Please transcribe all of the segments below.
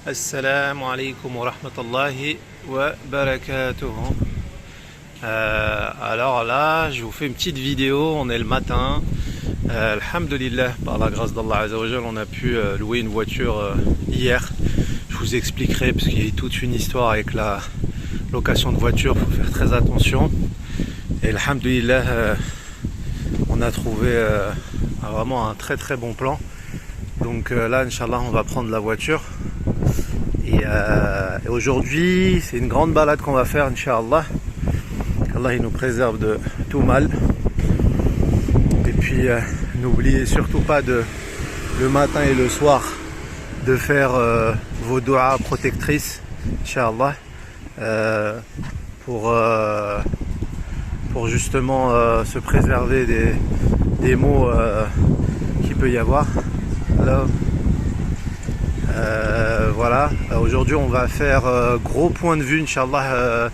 Assalamu alaikum wa rahmatullahi wa barakatuh. Alors là, je vous fais une petite vidéo, on est le matin. Alhamdulillah, par la grâce d'Allah Azza wa Jal, on a pu louer une voiture hier. Je vous expliquerai parce qu'il y a toute une histoire avec la location de voiture, il faut faire très attention. Et alhamdulillah, on a trouvé vraiment un très très bon plan. Donc là, Inch'Allah, on va prendre la voiture. Et aujourd'hui, c'est une grande balade qu'on va faire, Inch'Allah. Qu'Allah il nous préserve de tout mal. Et puis, n'oubliez surtout pas le matin et le soir de faire vos doigts protectrices, Inch'Allah, pour justement se préserver des maux qu'il peut y avoir. Alors, voilà, aujourd'hui on va faire gros point de vue, Inch'Allah,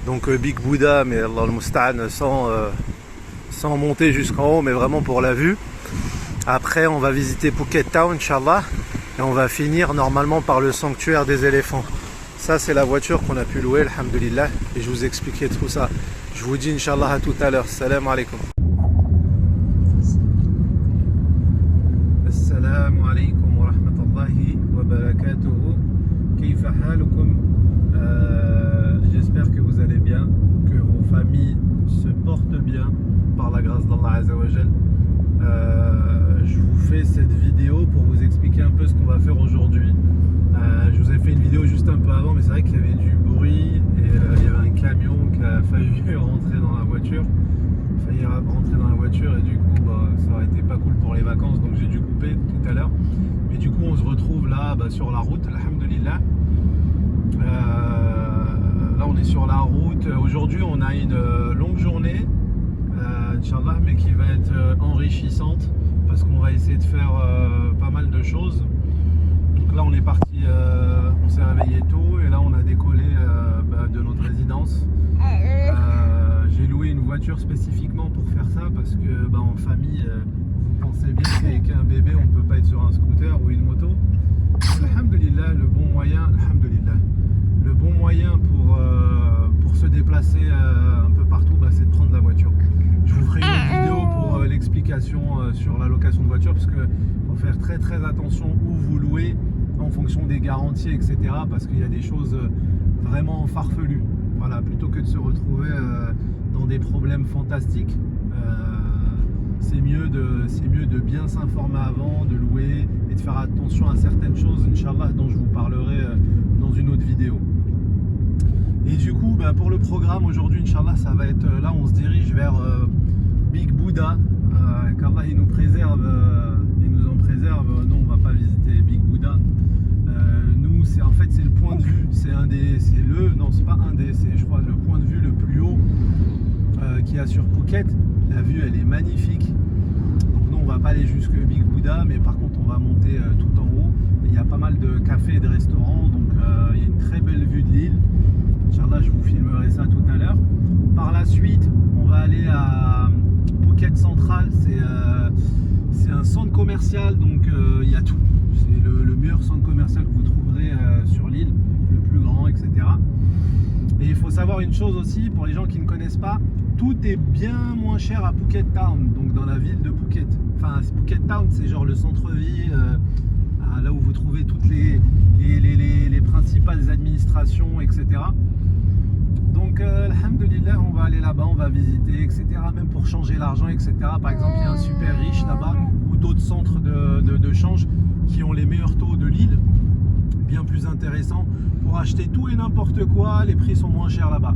donc Big Buddha, mais Allah al-Musta'an, sans monter jusqu'en haut, mais vraiment pour la vue. Après on va visiter Phuket Town, Inch'Allah, et on va finir normalement par le sanctuaire des éléphants. Ça c'est la voiture qu'on a pu louer, alhamdulillah, et je vous expliquerai tout ça. Je vous dis Inch'Allah à tout à l'heure. Salam alaikum. Assalamu alaikum wa rahmatullahi wa barakatuhu. Kayfa halukum? J'espère que vous allez bien, que vos familles se portent bien par la grâce d'Allah Azza wa Jal. Je vous fais cette vidéo pour vous expliquer un peu ce qu'on va faire aujourd'hui. Je vous ai fait une vidéo juste un peu avant, mais c'est vrai qu'il y avait du bruit et il y avait un camion qui a failli rentrer dans la voiture. Et du coup ça aurait été pas cool pour les vacances, donc j'ai dû couper tout à l'heure. Mais du coup on se retrouve là sur la route, alhamdulillah. Là on est sur la route. Aujourd'hui on a une longue journée, Inch'Allah, mais qui va être enrichissante parce qu'on va essayer de faire pas mal de choses. Donc là on est parti, on s'est réveillé tôt et là on a décollé de notre résidence. J'ai loué une voiture spécifiquement pour faire ça parce que en famille, vous pensez bien qu'avec un bébé on ne peut pas être sur un scooter ou une moto. Alhamdulillah, le bon moyen pour se déplacer un peu partout, c'est de prendre la voiture. Je vous ferai une autre vidéo pour l'explication sur la location de voiture, parce qu'il faut faire très très attention où vous louez en fonction des garanties, etc. Parce qu'il y a des choses vraiment farfelues. Voilà, plutôt que de se retrouver dans des problèmes fantastiques, c'est mieux de bien s'informer avant, de louer et de faire attention à certaines choses, Inch'Allah, dont je vous parlerai dans une autre vidéo. Et du coup, pour le programme aujourd'hui, Inch'Allah, ça va être là, on se dirige vers Big Buddha, qu'Allah il nous préserve, il nous en préserve. Non, on va pas visiter Big Buddha. Nous, c'est le point de vue, c'est je crois le point de vue le plus haut qu'il y a sur Phuket. La vue elle est magnifique. Donc nous on va pas aller jusque Big Buddha, mais par contre on va monter tout en haut. Et il y a pas mal de cafés et de restaurants, donc il y a une très belle vue de l'île. Inch'Allah, je vous filmerai ça tout à l'heure. Par la suite, on va aller à Phuket Central. C'est un centre commercial, donc il y a tout. C'est le meilleur centre commercial que vous trouverez sur l'île, le plus grand, etc. Et il faut savoir une chose aussi, pour les gens qui ne connaissent pas, tout est bien moins cher à Phuket Town, donc dans la ville de Phuket. Enfin, Phuket Town, c'est genre le centre-ville, là où vous trouvez toutes les principales administrations, etc. Donc, alhamdulillah, on va aller là-bas, on va visiter, etc. Même pour changer l'argent, etc. Par exemple, il y a un super riche là-bas, ou d'autres centres de change qui ont les meilleurs taux de l'île, bien plus intéressants pour acheter tout et n'importe quoi. Les prix sont moins chers là-bas.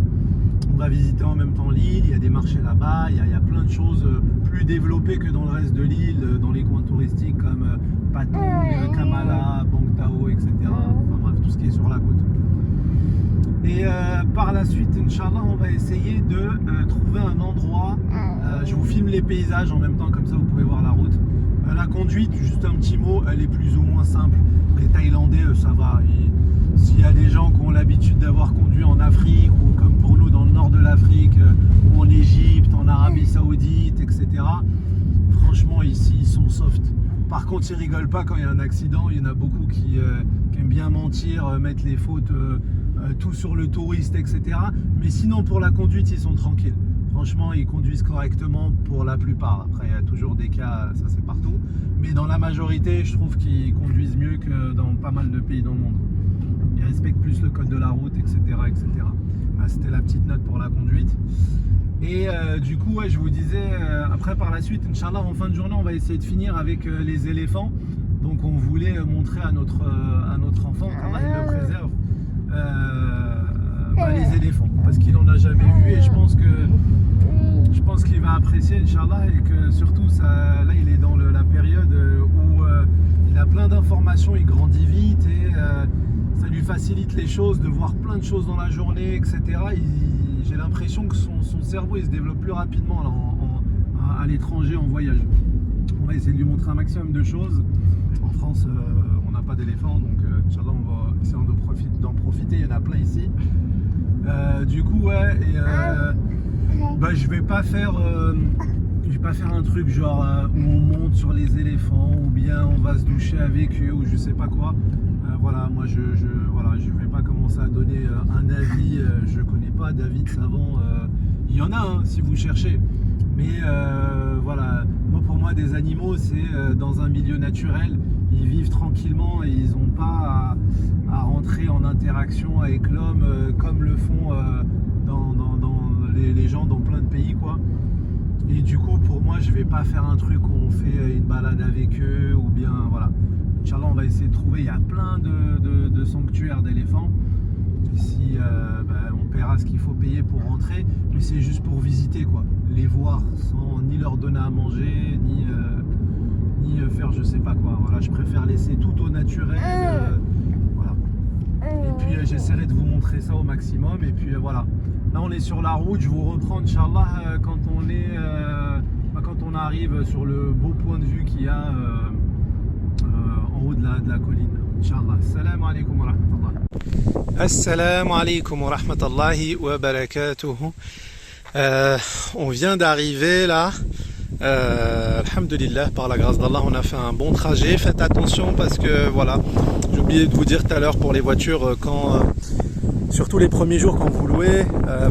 On va visiter en même temps l'île, il y a des marchés là-bas, il y a plein de choses plus développées que dans le reste de l'île, dans les coins touristiques comme Patong, Kamala, Bang Tao, etc. Enfin bref, tout ce qui est sur la côte. Et par la suite, Inch'Allah, on va essayer de trouver un endroit. Je vous filme les paysages en même temps, comme ça vous pouvez voir la route. La conduite, juste un petit mot, elle est plus ou moins simple. Les Thaïlandais, ça va. S'il y a des gens qui ont l'habitude d'avoir conduit en Afrique, ou comme pour nous dans le nord de l'Afrique, ou en Égypte, en Arabie Saoudite, etc. Franchement, ici, ils sont soft. Par contre, ils rigolent pas quand il y a un accident. Il y en a beaucoup qui aiment bien mentir, mettre les fautes tout sur le touriste, etc. Mais sinon, pour la conduite, ils sont tranquilles. Franchement, ils conduisent correctement pour la plupart. Après, il y a toujours des cas, ça c'est partout. Mais dans la majorité, je trouve qu'ils conduisent mieux que dans pas mal de pays dans le monde. Ils respectent plus le code de la route, etc. etc. C'était la petite note pour la conduite. Et du coup, ouais, je vous disais, après par la suite, Inch'Allah, en fin de journée, on va essayer de finir avec les éléphants. Donc on voulait montrer à notre enfant, qu'Allah il le préserve, les éléphants. Parce qu'il n'en a jamais vu et je pense qu'il va apprécier, Inch'Allah, et que surtout, ça, là, il est dans la période où il a plein d'informations, il grandit vite et ça lui facilite les choses, de voir plein de choses dans la journée, etc. J'ai l'impression que son cerveau il se développe plus rapidement là, à l'étranger, en voyage. On va essayer de lui montrer un maximum de choses. En France, on n'a pas d'éléphants, donc Inch'Allah, on va essayer d'en profiter. Il y en a plein ici. Du coup, ouais, et, je vais pas faire un truc genre où on monte sur les éléphants ou bien on va se doucher avec eux ou je sais pas quoi. Voilà, moi je vais pas commencer à donner un avis, je connais pas David Savant, il y en a hein, si vous cherchez, mais voilà, pour moi des animaux c'est dans un milieu naturel, ils vivent tranquillement et ils n'ont pas à rentrer en interaction avec l'homme comme le font dans les gens dans plein de pays quoi. Et du coup pour moi je vais pas faire un truc où on fait une balade avec eux ou bien voilà. Inch'Allah, on va essayer de trouver, il y a plein de sanctuaires d'éléphants. Ici, on paiera ce qu'il faut payer pour rentrer, mais c'est juste pour visiter, quoi. Les voir sans ni leur donner à manger, ni faire je sais pas quoi. Voilà, je préfère laisser tout au naturel. Voilà. Et puis j'essaierai de vous montrer ça au maximum. Et puis voilà. Là, on est sur la route. Je vous reprends, Inch'Allah, quand on arrive sur le beau point de vue qu'il y a. En haut de la colline. Inch'Allah. Assalamu alaikum wa rahmatullah. Assalamu alaikum wa rahmatullahi wa barakatuhu. On vient d'arriver là. Alhamdulillah, par la grâce d'Allah, on a fait un bon trajet. Faites attention parce que voilà, j'ai oublié de vous dire tout à l'heure pour les voitures, surtout les premiers jours quand vous louez,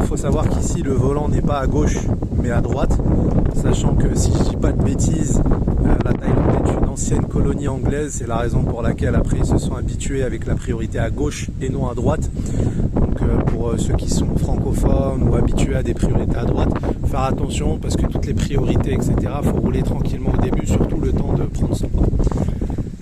faut savoir qu'ici le volant n'est pas à gauche mais à droite. Sachant que si je dis pas de bêtises, la Thaïlande est une ancienne colonie anglaise, c'est la raison pour laquelle après ils se sont habitués avec la priorité à gauche et non à droite. Donc pour ceux qui sont francophones ou habitués à des priorités à droite, faire attention parce que toutes les priorités, etc., faut rouler tranquillement au début, surtout le temps de prendre son temps.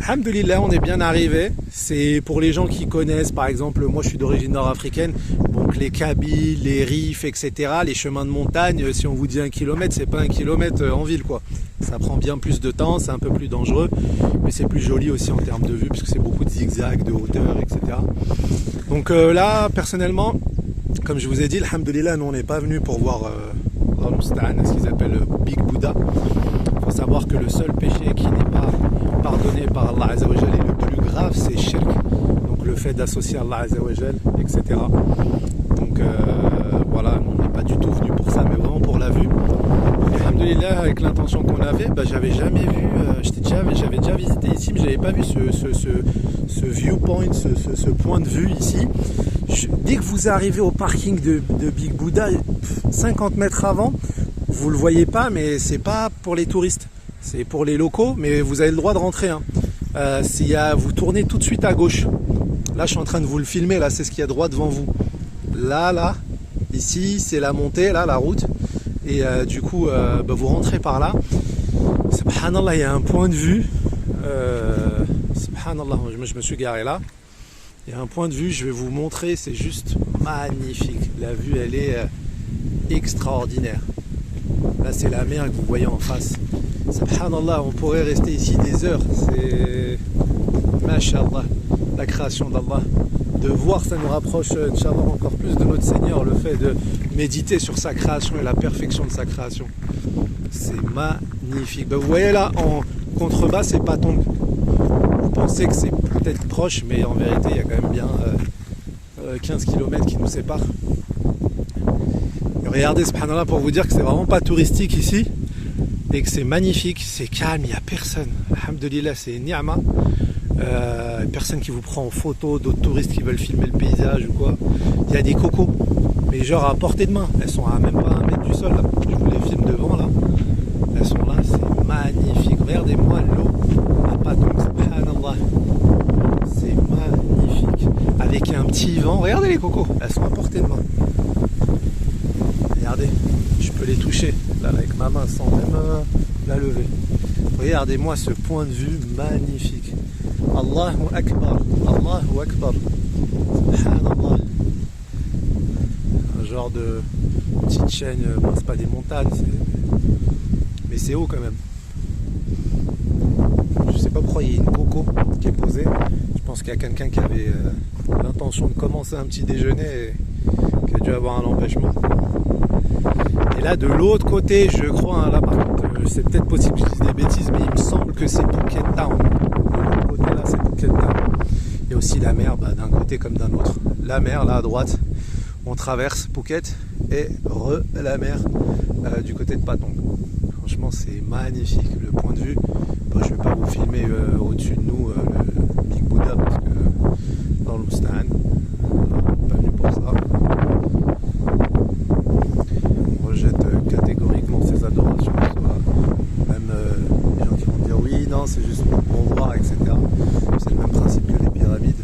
Alhamdulillah, on est bien arrivé. C'est pour les gens qui connaissent, par exemple, moi je suis d'origine nord-africaine, donc les Kabyles, les Rifs, etc., les chemins de montagne, si on vous dit 1 kilomètre, c'est pas 1 kilomètre en ville, quoi. Ça prend bien plus de temps, c'est un peu plus dangereux, mais c'est plus joli aussi en termes de vue, puisque c'est beaucoup de zigzags, de hauteur, etc. Donc là, personnellement, comme je vous ai dit, alhamdulillah, nous on n'est pas venu pour voir ce qu'ils appellent Big Buddha. Il faut savoir que le seul péché qui n'est pas pardonné par Allah Azza wa Jal et le plus grave, c'est shirk, donc le fait d'associer Allah Azza wa Jal, etc. Donc voilà, on n'est pas du tout venu pour ça, mais vraiment pour la vue. Et alhamdulillah, avec l'intention qu'on avait, j'avais jamais vu, j'avais déjà visité ici, mais j'avais pas vu ce viewpoint, ce point de vue ici. Dès que vous arrivez au parking de Big Buddha, 50 mètres avant, vous le voyez pas, mais c'est pas pour les touristes. C'est pour les locaux, mais vous avez le droit de rentrer. Hein. Vous tournez tout de suite à gauche. Là, je suis en train de vous le filmer. Là, c'est ce qu'il y a droit devant vous. Là, ici, c'est la montée, là, la route. Et du coup, vous rentrez par là. Subhanallah, il y a un point de vue. Subhanallah, je me suis garé là. Il y a un point de vue, je vais vous montrer. C'est juste magnifique. La vue, elle est extraordinaire. Là, c'est la mer que vous voyez en face. Subhanallah, on pourrait rester ici des heures. C'est Masha'Allah, la création d'Allah. De voir, ça nous rapproche, Inch'Allah, encore plus de notre Seigneur, le fait de méditer sur sa création et la perfection de sa création. C'est magnifique. Vous voyez là, en contrebas, c'est Patong. Vous pensez que c'est peut-être proche, mais en vérité, il y a quand même bien 15 km qui nous séparent. Et regardez, subhanallah, pour vous dire que c'est vraiment pas touristique ici. et que c'est magnifique, c'est calme, il n'y a personne. Alhamdulillah, c'est ni'ma. Personne qui vous prend en photo, d'autres touristes qui veulent filmer le paysage ou quoi. Il y a des cocos, mais genre à portée de main. Elles sont à même pas 1 mètre du sol là. Je vous les filme devant là. Elles sont là, c'est magnifique. Regardez-moi l'eau à Patong, subhanallah. C'est magnifique. Avec un petit vent. Regardez les cocos, elles sont à portée de main. Regardez, je peux les toucher là avec ma main sans même la lever. Regardez-moi ce point de vue magnifique. Allahu Akbar, Allahu Akbar. Subhanallah. Un genre de petite chaîne, bon, c'est pas des montagnes, mais c'est haut quand même. Je sais pas pourquoi il y a une coco qui est posée. Je pense qu'il y a quelqu'un qui avait l'intention de commencer un petit déjeuner et qui a dû avoir un empêchement. Et là de l'autre côté, je crois, hein, là par contre, c'est peut-être possible que je dise des bêtises, mais il me semble que c'est Phuket Town. De l'autre côté là, c'est Phuket Town. Il y a aussi la mer, d'un côté comme d'un autre. La mer là à droite, on traverse Phuket et la mer du côté de Patong. Franchement, c'est magnifique le point de vue. Bon, je ne vais pas vous filmer au-dessus de nous le Big Buddha parce que dans l'Oustan, pas venu pour ça. On rejette catégoriquement ces adorations. Même les gens qui vont dire oui, non, c'est juste pour voir, etc. C'est le même principe que les pyramides.